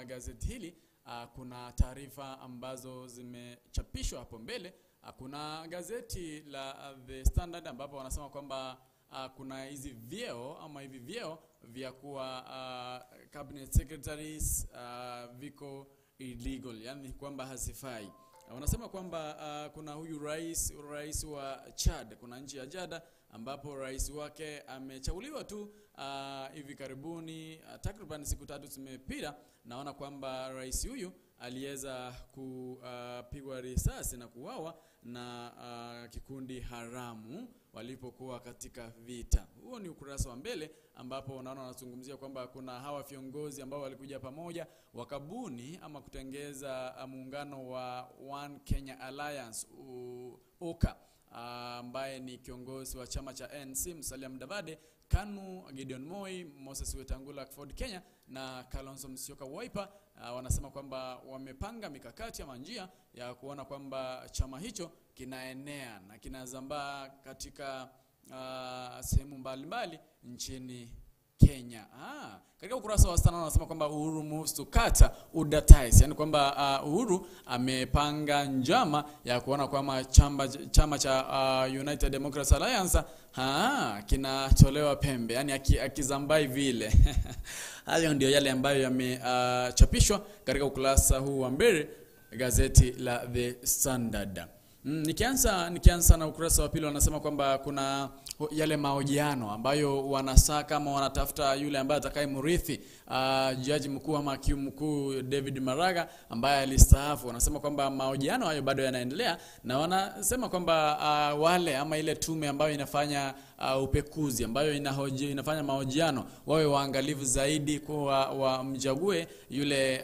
gazeti hili kuna taarifa ambazo zimechapishwa hapo mbele. Kuna gazeti la The Standard ambapo wanasema kwamba kuna hizi vyeo ama hivi vyeo vya kuwa cabinet secretaries viko illegal, yani kwamba hasifai. Wanasema kwamba kuna huyu rais wa Chad, kuna nchi ya Chad ambapo rais wake amechaguliwa tu hivi karibuni, takriban siku 3 zimepita. Naona kwamba rais huyu aliweza kupigwa risasi na kuuawa na kikundi haramu walipokuwa katika vita. Huo ni ukurasa wa mbele ambapo unaona wanazungumzia kwamba kuna hawa viongozi ambao walikuja pamoja wakabuni ama kutengeza muungano wa One Kenya Alliance OKA, ambaye ni kiongozi wa chama cha NC Musalia Mudavadi, KANU Gideon Moi, Moses Wetangula Ford Kenya na Kalonzo Musyoka Wiper. Wanasema kwamba wamepanga mikakati ama njia ya kuona kwamba chama hicho kinaenea na kinazambaa katika sehemu mbalimbali nchini Kenya. Katika ukurasa wa Standard wanasema kwamba Uhuru moves to cut UDA ties, yani kwamba Uhuru amepanga njama ya kuona kwamba chama cha United Democracy Alliance kinatolewa pembe, yani akizambai vile. Hayo ndio yale ambayo yamechapishwa katika ukurasa huu wa mbele gazeti la The Standard. Nikianza na ukurasa wa pili wanasema kwamba kuna yale mahojiano ambayo wanasaka kama wanatafuta yule ambaye atakayemrithi jaji mkuu ama hakimu mkuu David Maraga ambaye alistaafu. Wanasema kwamba mahojiano hayo bado yanaendelea, na wanasema kwamba wale ama ile tume ambayo inafanya upekuzi ambayo inafanya mahojiano wawe waangalifu zaidi kwa wamchague yule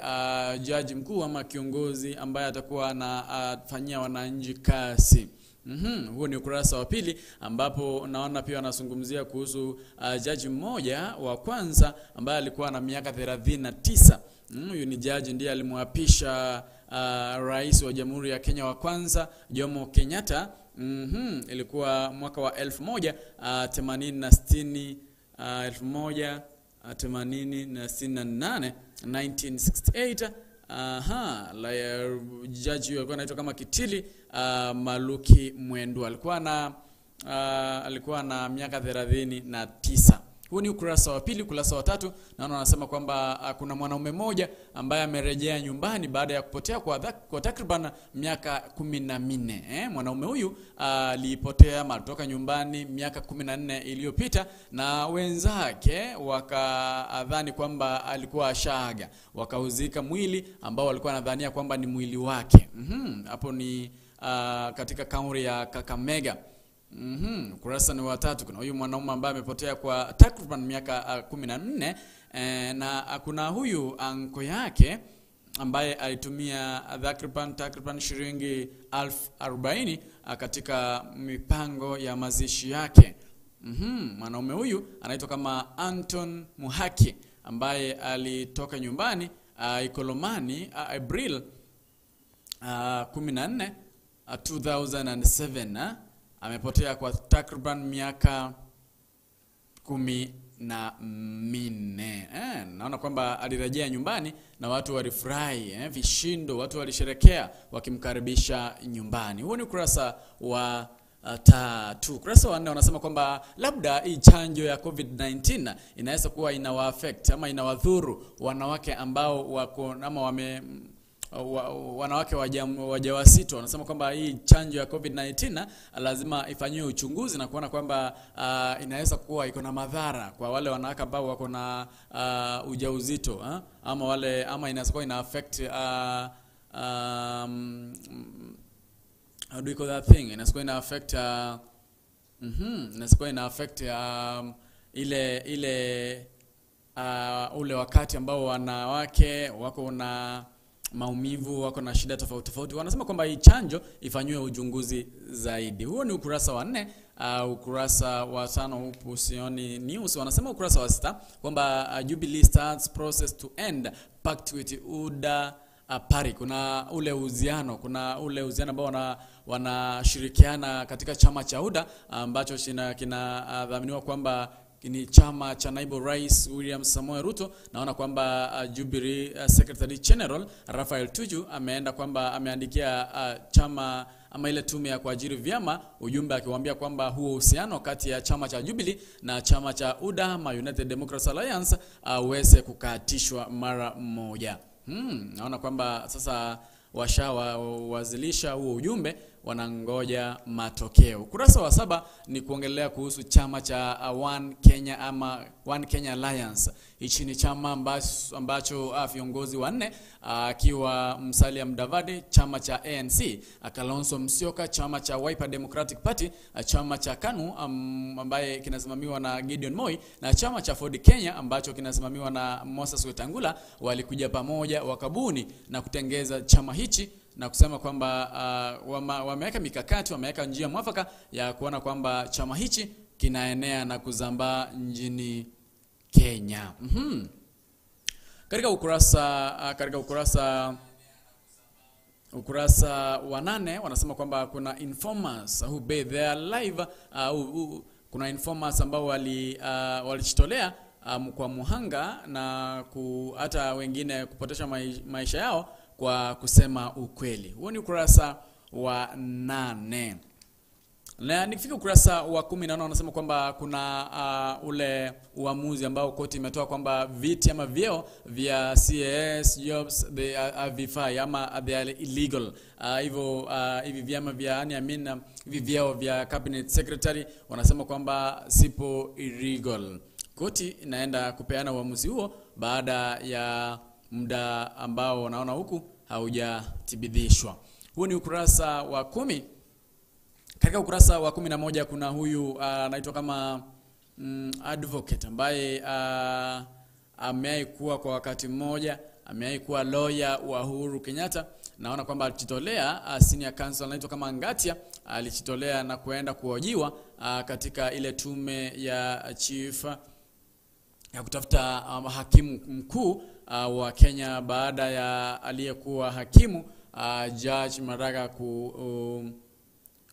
jaji mkuu ama kiongozi ambaye atakuwa anafanyia wananchi kazi. Huo ni ukurasa wa pili ambapo naona pia wanazungumzia kuhusu jaji mmoja wa kwanza ambaye alikuwa na miaka 39. Huyu ni jaji ndiye alimwapisha rais wa Jamhuri ya Kenya wa kwanza Jomo Kenyatta. Ilikuwa mwaka wa 1868 1968. Jaji alikuwa anaitwa kama Kitili Maluki Mwendwa. Alikuwa na miaka 39. Huu ni ukurasa wa pili. Ukurasa wa tatu naona wanasema kwamba kuna mwanaume mmoja ambaye amerejea nyumbani baada ya kupotea kwa takriban miaka 14. Mwanaume huyu alipotea kutoka nyumbani miaka 14 iliyopita, na wenzake wakadhani kwamba alikuwa ashaaga, wakauzika mwili ambao walikuwa wanadhania kwamba ni mwili wake. Hapo ni katika kaunti ya Kakamega. Ukurasa ni wa tatu. Kuna huyu mwanaume ambaye amepotea kwa takriban miaka 14, na kuna huyu anko yake ambaye alitumia takriban shilingi 40,000 katika mipango ya mazishi yake. Mwanaume huyu anaitwa kama Anton Muhaki ambaye alitoka nyumbani Ikolomani April 14 2007. Amepotea kwa takriban miaka 14. Naona kwamba alirejea nyumbani na watu walifurahi, vishindo, watu walisherekea wakimkaribisha nyumbani. Huo ni ukurasa wa 3. Ukurasa wa 4 wanasema kwamba labda hii chanjo ya COVID-19 inaweza kuwa inawa-affect ama inawadhuru wanawake ambao wako ama wanawake wajawazito. Wanasema kwamba hii chanjo ya COVID-19 lazima ifanyiwe uchunguzi na kuona kwamba inaweza kuwa iko na madhara kwa wale wanawake ambao wako na ujauzito, ama inaweza kuwa ina affect how do you call that thing? Inaweza kuwa ina affect inaweza kuwa ina affect ule wakati ambao wanawake wako na maumivu, wako na shida tofauti tofauti. Wanasema kwamba hii chanjo ifanywe uchunguzi zaidi. Huo ni ukurasa wa 4. Ukurasa wa 5 upo Sioni News wanasema ukurasa wa 6 kwamba Jubilee starts process to end pact with UDA Party. Kuna ule uhusiano ambao wanashirikiana katika chama cha UDA ambacho kinadhaminiwa kwamba ni chama cha naibu rais William Samoei Ruto. Naona kwamba Jubilee Secretary General Raphael Tuju ameenda kwamba ameandikia chama ama ile tume ya kuajiri vyama ujumbe akiwaambia kwamba huo uhusiano kati ya chama cha Jubilee na chama cha UDA ama United Democratic Alliance uweze kukatishwa mara moja. Naona kwamba sasa washawazilisha huo ujumbe, wanangoja matokeo. Ukurasa wa 7 ni kuongelea kuhusu chama cha One Kenya ama One Kenya Alliance. Hichi ni chama ambacho viongozi wanne akiwa Musalia Mudavadi, chama cha ANC, Kalonzo Musyoka, chama cha Wiper Democratic Party, chama cha KANU ambaye kinasimamiwa na Gideon Moi, na chama cha Ford Kenya ambacho kinasimamiwa na Moses Wetangula, walikuja pamoja wakabuni na kutengeza chama hichi na kusema kwamba wameweka mikakati, wameweka njia mwafaka ya kuona kwamba chama hichi kinaenea na kuzambaa nchini Kenya. Katika ukurasa wa 8 wanasema kwamba kuna informers who bathe their life, kuna informers ambao walijitolea kwa muhanga na hata wengine kupotesha maisha yao kwa kusema ukweli. Huo ni ukurasa wa 8. Na nikifika ukurasa wa 10 naona wanasema kwamba kuna ule uamuzi ambao koti imetoa kwamba viti ama vyeo vya CAS jobs they are vifai ama they are illegal. Hivyo hivi vyama vya hivi vyeo vya cabinet secretary wanasema kwamba sipo illegal. Koti inaenda kupeana uamuzi huo baada ya muda ambao wanaona huku haujatibidhishwa. Huo ni ukurasa wa 10. Katika ukurasa wa 11 kuna huyu anaitwa kama advocate ambaye ameikuwa kwa wakati mmoja, ameikuwa lawyer wa Uhuru Kenyatta. Naona kwamba alijitolea, senior counsel anaitwa kama Ngatia alijitolea na kuenda kuhojiwa katika ile tume ya chief ya kutafuta hakimu mkuu wa Kenya baada ya aliyekuwa hakimu Judge Maraga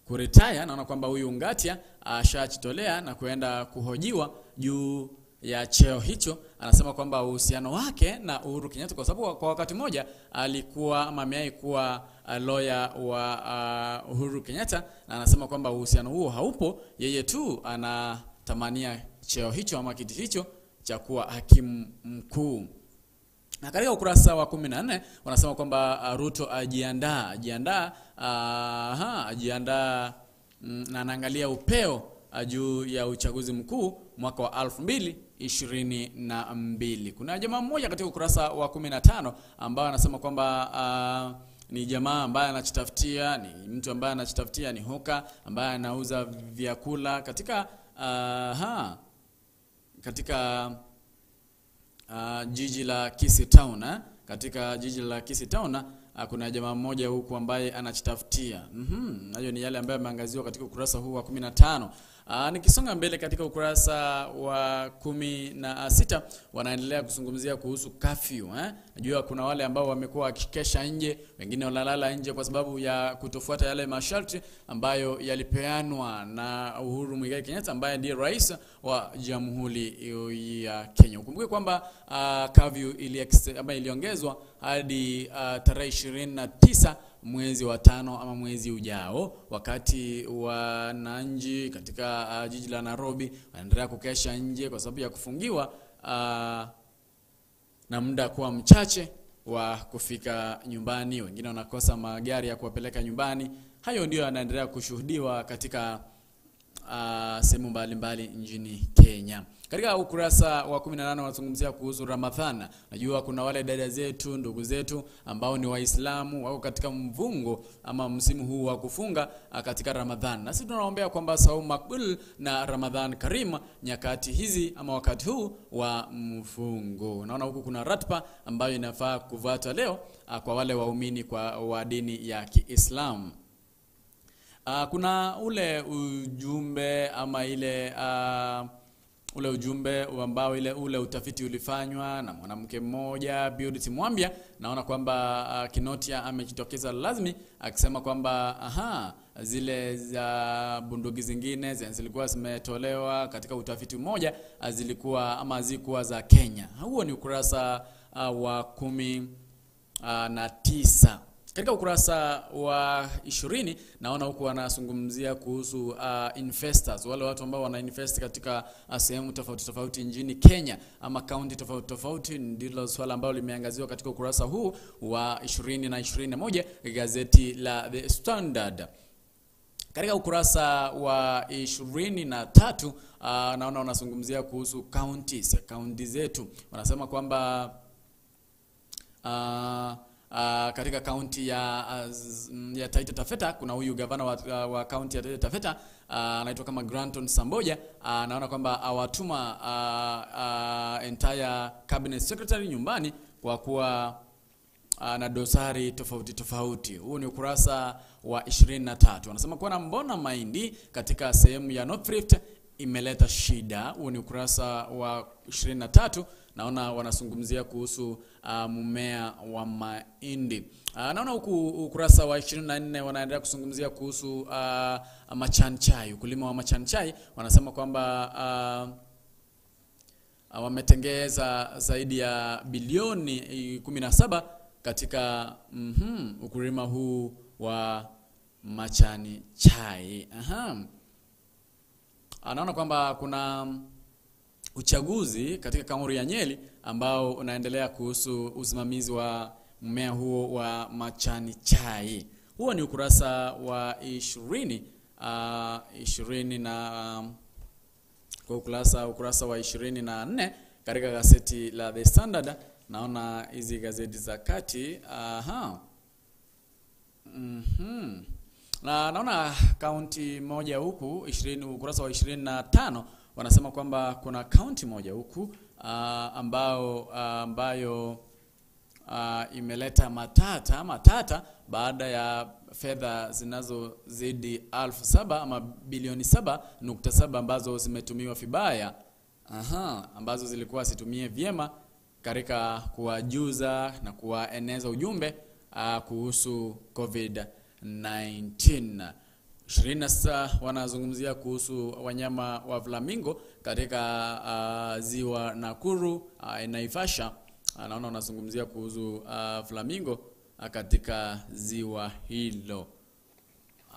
kuretire. Naona kwamba huyu Ngatia ashajitolea na kuenda kuhojiwa juu ya cheo hicho. Anasema kwamba uhusiano wake na Uhuru Kenyatta, kwa sababu kwa wakati mmoja alikuwa amewahi kuwa lawyer wa Uhuru Kenyatta, na anasema kwamba uhusiano huo haupo, yeye tu anatamania cheo hicho ama kiti hicho cha kuwa hakimu mkuu. Na katika ukurasa wa 14 wanasema kwamba Ruto ajiandaa na anaangalia upeo juu ya uchaguzi mkuu mwaka wa 2022. Kuna jamaa mmoja katika ukurasa wa 15 ambao anasema kwamba ni jamaa ambaye anajitafutia, ni mtu ambaye anajitafutia, ni hoka ambaye anauza vyakula katika jiji la Kisii Town. Katika jiji la Kisii Town kuna jamaa mmoja huku ambaye anajitafutia. Hayo ni yale ambayo yameangaziwa katika ukurasa huu wa 15. Nikisonga mbele katika ukurasa wa 16 wanaendelea kuzungumzia kuhusu curfew. Najua kuna wale ambao wamekuwa wakikesha nje, wengine wanalala nje kwa sababu ya kutofuata yale masharti ambayo yalipeanwa na Uhuru Muigai Kenyatta ambaye ndiye rais wa Jamhuri ya Kenya. Ukumbuke kwamba curfew iliongezwa hadi tarehe 29 mwezi wa 5 ama mwezi ujao, wakati wananchi katika jiji la Nairobi wanaendelea kukesha nje kwa sababu ya kufungiwa na muda kuwa mchache wa kufika nyumbani. Wengine wanakosa magari ya kuwapeleka nyumbani. Hayo ndio yanaendelea kushuhudiwa katika sehemu mbalimbali nchini Kenya. Katika ukurasa wa 18 wanazungumzia kuhusu Ramadhana. Najua kuna wale dada zetu, ndugu zetu ambao ni Waislamu wako katika mvungo ama msimu huu wa kufunga katika Ramadhana. Na sisi tunaombea kwamba saumu makbul na Ramadhan Karim nyakati hizi ama wakati huu wa mfungo. Naona huku kuna ratiba ambayo inafaa kufuatwa leo kwa wale waumini wa dini ya Kiislamu. Kuna ule ujumbe ama ile ule ujumbe ambao ule utafiti ulifanywa na mwanamke mmoja Beauty Mwambia. Naona kwamba Kinotia amejitokeza lazimi akisema kwamba zile za bunduki zingine zilikuwa zimetolewa katika utafiti mmoja, zilikuwa ama hazikuwa za Kenya. Huo ni ukurasa wa 19. Katika ukurasa wa 20 naona huku wanazungumzia kuhusu investors, wale watu ambao wana invest katika sehemu tofauti tofauti nchini Kenya ama county tofauti tofauti. Ndilo swala ambalo limeangaziwa katika ukurasa huu wa 20 na 21 gazeti la The Standard. Katika ukurasa wa 23 naona wanazungumzia kuhusu counties, county zetu. Wanasema kwamba katika county ya Taita Taveta kuna huyu gavana wa county ya Taita Taveta anaitwa kama Granton Samboja. Naona kwamba awatuma entire cabinet secretary nyumbani kwa kuwa na dosari tofauti tofauti. Huu ni ukurasa wa 23. Wanasema kuwa na mbona mahindi katika sehemu ya North Rift imeleta shida. Huu ni ukurasa wa 23. Naona wanazungumzia kuhusu mmea wa mahindi. Naona huku ukurasa wa 24 wanaendelea kuzungumzia kuhusu majani chai, ukulima wa majani chai. Wanasema kwamba wametengeza zaidi ya bilioni 17 katika ukulima huu wa majani chai. Anaona kwamba kuna uchaguzi katika kaunti ya Nyeri ambao unaendelea kuhusu usimamizi wa mmea huo wa majani chai. Huo ni ukurasa wa 20 na kwa ukurasa wa 24 katika gazeti la The Standard. Naona hizi gazeti za kati. Na naona kaunti moja huku ukurasa wa 25 wanasema kwamba kuna kaunti moja huku ambayo imeleta matata baada ya fedha zinazozidi 7,000 ama bilioni 7.7 ambazo zimetumiwa vibaya, ambazo zilikuwa situmie vyema katika kuwajuza na kuwaeneza ujumbe kuhusu COVID-19. 26 wanazungumzia kuhusu wanyama wa flamingo katika ziwa Nakuru, Naivasha. Naona wanazungumzia kuhusu flamingo katika ziwa hilo.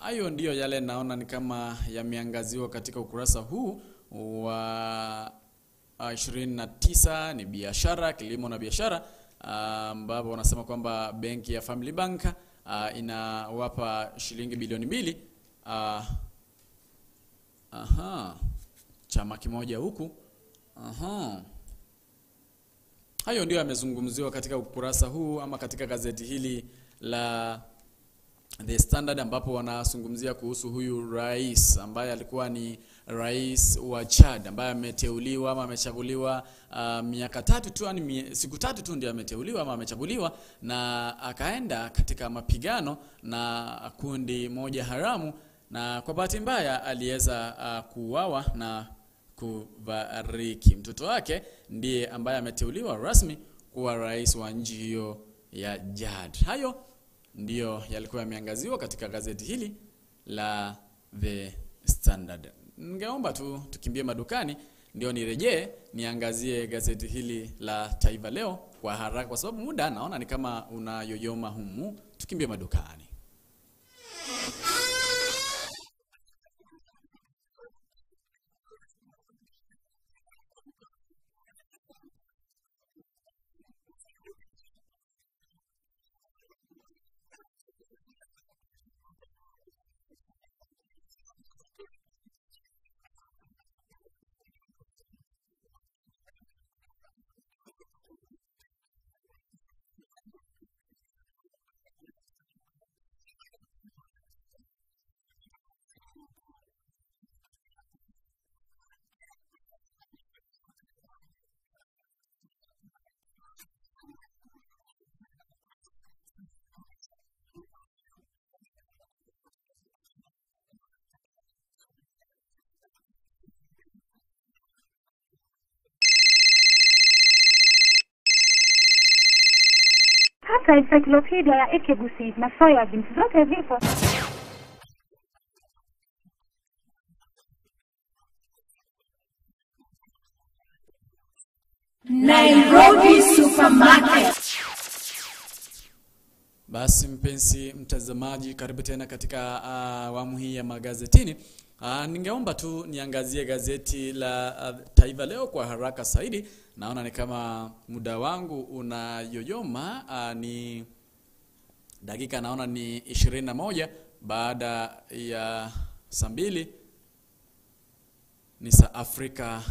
Hayo ndiyo yale naona ni kama yameangaziwa katika ukurasa huu wa 29. Ni biashara, kilimo na biashara, ambapo wanasema kwamba benki ya Family Bank inawapa shilingi bilioni 2 chama kimoja huku. Hayo ndio yamezungumziwa katika ukurasa huu ama katika gazeti hili la The Standard, ambapo wanazungumzia kuhusu huyu rais ambaye alikuwa ni rais wa Chad, ambaye ameteuliwa ama amechaguliwa miaka 3 tu, siku 3 tu ndio ameteuliwa ama amechaguliwa, na akaenda katika mapigano na kundi moja haramu, na kwa bahati mbaya aliweza kuuawa na kufariki. Mtoto wake ndiye ambaye ameteuliwa rasmi kuwa rais wa nchi hiyo ya Chad. Hayo ndio yalikuwa yameangaziwa katika gazeti hili la The Standard. Ningeomba tu tukimbie madukani ndio nirejee niangazie gazeti hili la Taifa Leo kwa haraka, kwa sababu muda naona ni kama unayoyoma humu. Tukimbie madukani. Tafuta encyclopedia ya Ekegusi na Soybeans, zote zipo. Nairobi Supermarket. Basi mpenzi mtazamaji, karibu tena katika awamu hii ya magazetini. Ningeomba tu niangazie gazeti la Taifa Leo kwa haraka zaidi. Naona ni kama muda wangu unayoyoma. Ni dakika naona ni 21 baada ya saa 2 ni saa Afrika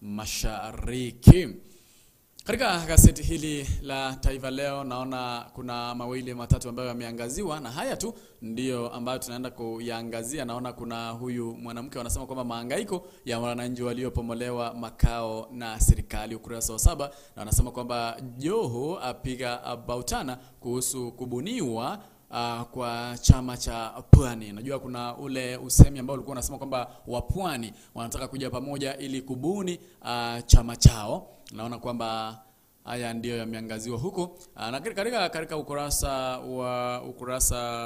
Mashariki. Katika gazeti hili la Taifa Leo naona kuna mawili matatu ambayo yameangaziwa, na haya tu ndio ambayo tunaenda kuyaangazia. Naona kuna huyu mwanamke wanasema kwamba mahangaiko ya wananchi waliopomolewa makao na serikali, ukurasa wa 7, na wanasema kwamba Joho apiga bautana kuhusu kubuniwa kwa chama cha Pwani. Najua kuna ule usemi ambao ulikuwa unasema kwamba wapwani wanataka kuja pamoja ili kubuni chama chao. Naona kwamba haya ndio yameangaziwa huko. Na katika ukurasa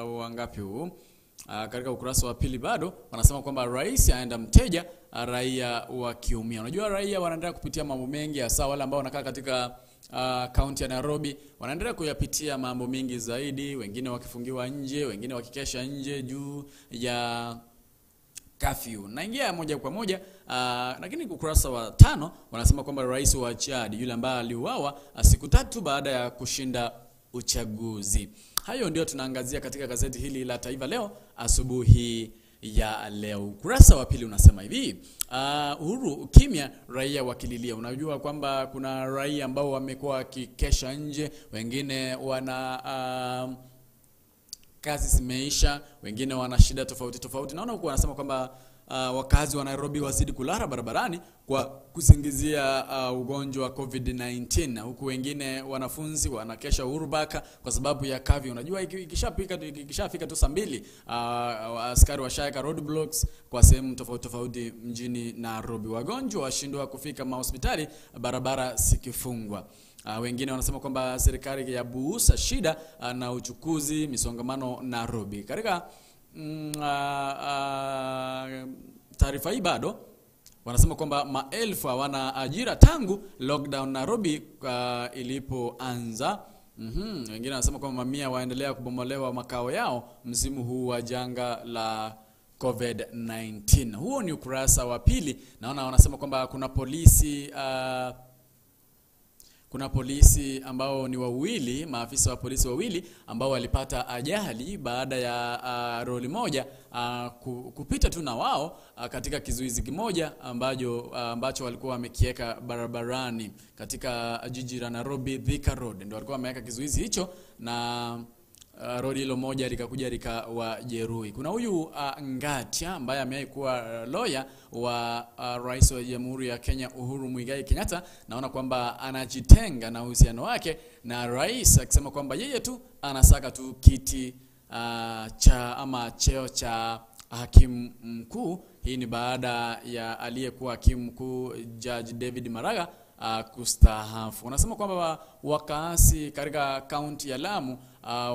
wa ngapi huu? Katika ukurasa wa pili bado wanasema kwamba rais aenda mteja, raia wakiumia. Unajua raia wanaendelea kupitia mambo mengi, hasa wale ambao wanakaa katika kaunti ya Nairobi wanaendelea kuyapitia mambo mengi zaidi, wengine wakifungiwa nje, wengine wakikesha nje juu ya curfew. Naingia moja kwa moja, lakini ukurasa wa 5 wanasema kwamba rais wa Chad yule ambaye aliuawa siku 3 baada ya kushinda uchaguzi. Hayo ndio tunaangazia katika gazeti hili la Taifa Leo asubuhi ya leo. Ukurasa wa pili unasema hivi, Uhuru kimya, raia wakililia. Unajua kwamba kuna raia ambao wamekuwa wakikesha nje, wengine wana kazi zimeisha, wengine wana shida tofauti. Naona huko wanasema kwamba wakazi wa Nairobi wazidi kulala barabarani kwa kusingizia ugonjwa wa COVID-19, huku wengine wanafunzi wanakesha Uhuru Baka kwa sababu ya curfew. Unajua ikishafika tu saa 2 askari washaeka roadblocks kwa sehemu tofauti mjini Nairobi. Wagonjwa washindwa kufika hospitali, barabara sikifungwa. Wengine wanasema kwamba serikali ya buusa shida na uchukuzi misongamano Nairobi. Katika taarifa hii bado wanasema kwamba maelfu hawana ajira tangu lockdown Nairobi ilipoanza. Wengine wanasema kwamba mamia waendelea kubomolewa makao yao msimu huu wa janga la COVID-19. Huo ni ukurasa wa pili. Naona wanasema kwamba kuna polisi ambao ni wawili, maafisa wa polisi wawili ambao walipata ajali baada ya roli moja kupita tu na wao katika kizuizi kimoja ambacho walikuwa wamekieka barabarani katika jiji la Nairobi, Thika Road. Ndio walikuwa wameweka kizuizi hicho na rodi hilo moja likakuja likawajeruhi. Kuna huyu Ngatia ambaye amekuwa lawyer wa rais wa Jamhuri ya Kenya Uhuru Muigai Kenyatta. Naona kwamba anajitenga na uhusiano wake na rais, akisema kwamba yeye tu anasaka tu kiti cheo cha hakimu mkuu. Hii ni baada ya aliyekuwa hakimu mkuu Judge David Maraga kustaafu. Wanasema kwamba wakaasi katika kaunti ya Lamu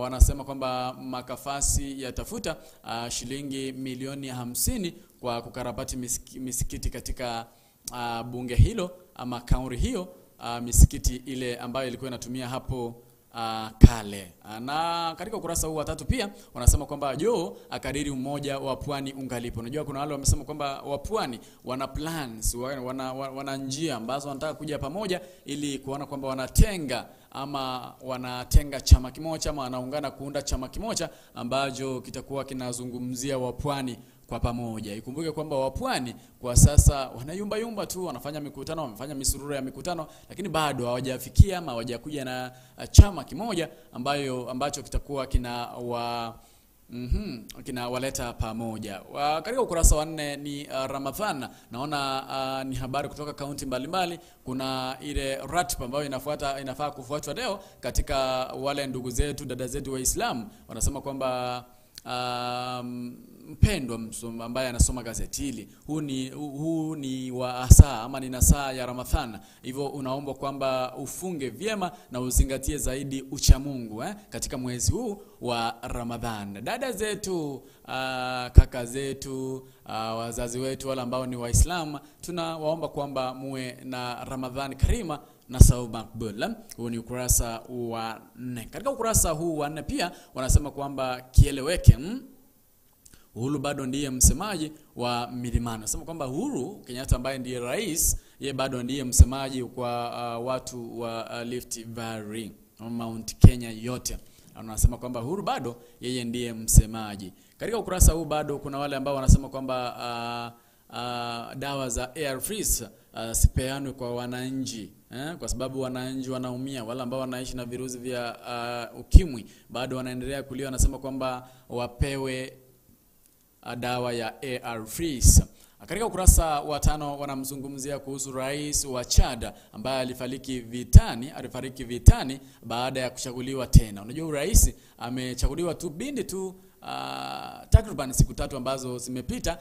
wanasema kwamba makafasi yatafuta shilingi milioni 50 kwa kukarabati misikiti katika bunge hilo ama kaunti hiyo, misikiti ile ambayo ilikuwa inatumia hapo kale. Na katika ukurasa huu wa 3 pia wanasema kwamba Joho akadiri umoja wa Pwani ungalipo. Unajua kuna wale wamesema kwamba wa Pwani wana plans, wana njia ambazo wanataka kuja pamoja ili kuona kwamba wanatenga chama kimoja ama wanaungana kuunda chama kimoja ambacho kitakuwa kinazungumzia wa Pwani kwa pamoja. Ikumbuke kwamba wapwani kwa sasa wanayumba tu, wanafanya mikutano, wamefanya misururu ya mikutano, lakini bado hawajafikia ama hawajakuja na chama kimoja ambacho kitakuwa kinawaleta pamoja. Katika ukurasa wa 4 ni Ramadhan. Naona ni habari kutoka kaunti mbalimbali. Kuna ile ratiba ambayo inafaa kufuatwa leo katika wale ndugu zetu, dada zetu Waislamu. Wanasema kwamba mpendwa ambaye anasoma gazeti hili, huu ni wa saa ama ni nasaa ya Ramadhani. Hivyo unaomba kwamba ufunge vyema na uzingatie zaidi ucha Mungu katika mwezi huu wa Ramadhani. Dada zetu, kaka zetu, wazazi wetu wale ambao ni Waislamu, tunawaomba kwamba muwe na Ramadhani karima na saumu makbul. Huu ni ukurasa wa 4. Katika ukurasa huu wa 4 pia wanasema kwamba kieleweke, Uhuru bado ndiye msemaji wa milimani. Nasema kwamba Uhuru Kenyatta ambaye ndiye rais, yeye bado ndiye msemaji kwa watu wa Rift Valley, Mount Kenya yote. Anasema kwamba Uhuru bado yeye ndiye msemaji. Katika ukurasa huu bado kuna wale ambao wanasema kwamba dawa za ARVs sipeanwe kwa wananchi, kwa sababu wananchi wanaumia. Wale ambao wanaishi na virusi vya ukimwi bado wanaendelea kulia. Wanasema kwamba wapewe dawa ya ARVs. Katika ukurasa wa 5 wanamzungumzia kuhusu rais wa Chad ambaye alifariki vitani baada ya kuchaguliwa tena. Unajua rais amechaguliwa tu bindi tu takriban siku 3 ambazo zimepita.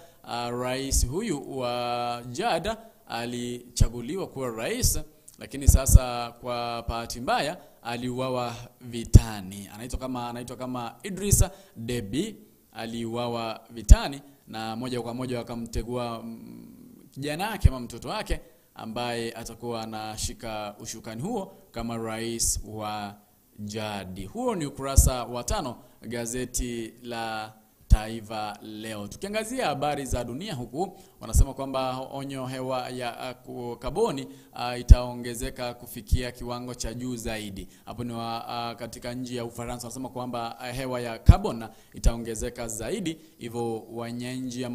Rais huyu wa Chad alichaguliwa kuwa rais, lakini sasa kwa bahati mbaya aliuawa vitani. Anaitwa kama Idrissa Deby. Aliuawa vitani na moja kwa moja wakamtegua kijana wake ama mtoto wake ambaye atakuwa anashika ushukani huo kama rais wa Jadi. Huo ni ukurasa wa 5 gazeti la Taifa Leo. Tukiangazia habari za dunia huku, wanasema kwamba onyo hewa ya kaboni itaongezeka kufikia kiwango cha juu zaidi. Hapo ni katika nchi ya Ufaransa. Wanasema kwamba hewa ya carbon itaongezeka zaidi, hivyo wenyeji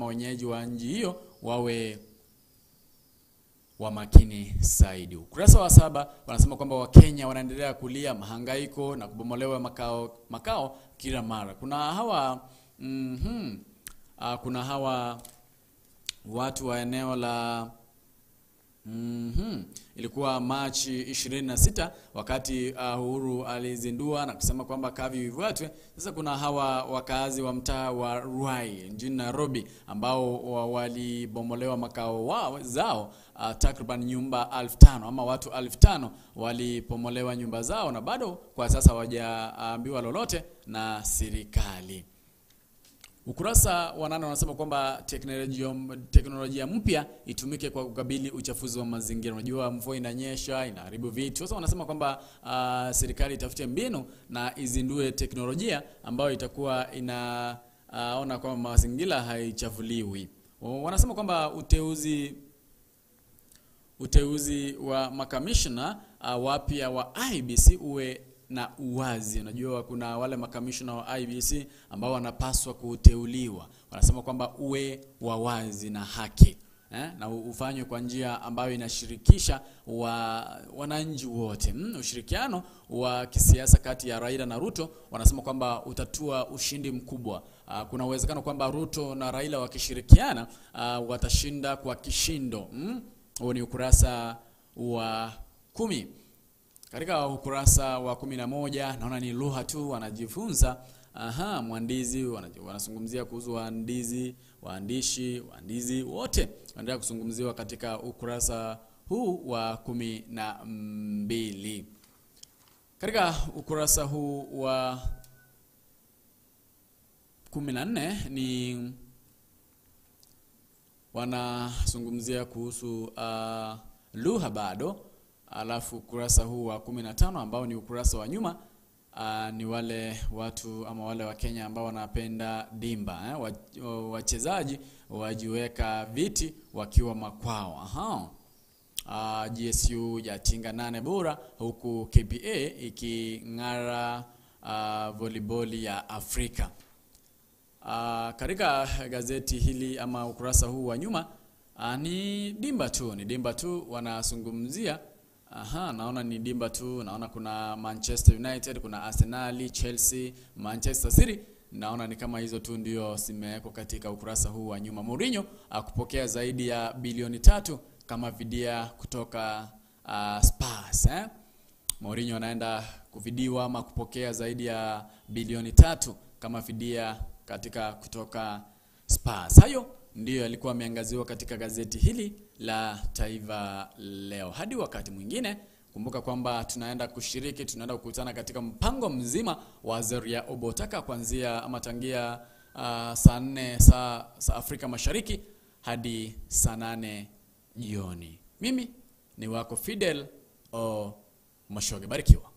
wa nchi hiyo wawe wa makini zaidi. Ukurasa wa 7 wanasema kwamba Wakenya wanaendelea kulia mahangaiko na kubomolewa makao kila mara. Kuna hawa watu wa eneo la ilikuwa Machi 26 wakati Uhuru alizindua na kusema kwamba kavi ifuatwe. Sasa kuna hawa wakazi wa mtaa wa Ruai mjini Nairobi ambao walibomolewa makao zao, takriban nyumba 1500 ama watu 1500 walibomolewa nyumba zao, na bado kwa sasa hawajaambiwa lolote na serikali. Ukurasa wa 8 wanasema kwamba teknolojia mpya itumike kwa kukabili uchafuzi wa mazingira. Unajua mvua inanyesha, inaharibu vitu. Sasa wanasema kwamba serikali itafute mbinu na izindue teknolojia ambayo itakuwa inaona kwamba mazingira haichafuliwi. Wanasema kwamba uteuzi wa makamishna wapya wa IEBC uwe na uwazi. Unajua kuna wale makamishna wa IEBC ambao wanapaswa kuteuliwa. Wanasema kwamba uwe wa wazi na haki, na ufanywe kwa njia ambayo inashirikisha wananchi wote. Ushirikiano wa kisiasa kati ya Raila na Ruto wanasema kwamba utatua ushindi mkubwa. Kuna uwezekano kwamba Ruto na Raila wakishirikiana watashinda kwa kishindo. Huo ni ukurasa wa 10. Katika ukurasa wa 11 naona ni lugha tu wanajifunza. Mwandizi wanazungumzia kuhusu waandishi wote wanaendelea kuzungumziwa katika ukurasa huu wa 12. Katika ukurasa huu wa 14 ni wanazungumzia kuhusu lugha bado. Alafu ukurasa huu wa 15 ambao ni ukurasa wa nyuma ni wale watu ama wale wa Kenya ambao wanapenda dimba, wachezaji wajiweka viti wakiwa makwao. GSU ya tinga 8 bora huku KPA iking'ara volleyball ya Afrika. Katika gazeti hili ama ukurasa huu wa nyuma ni dimba tu wanazungumzia. Naona ni dimba tu. Naona kuna Manchester United, kuna Arsenal, Chelsea, Manchester City. Naona ni kama hizo tu ndio zimewekwa katika ukurasa huu wa nyuma. Mourinho akupokea zaidi ya bilioni 3 kama fidia kutoka Spurs. Mourinho anaenda kufidiwa ama kupokea zaidi ya bilioni 3 kama fidia katika kutoka Spurs. Hayo ndiyo yalikuwa yameangaziwa katika gazeti hili la Taifa Leo. Hadi wakati mwingine, kumbuka kwamba tunaenda kukutana katika mpango mzima wa Zeria Obotaka kuanzia ama tangia saa 4 saa Afrika Mashariki hadi saa 8 jioni. Mimi ni wako Fidel O Mashoge. Barikiwa.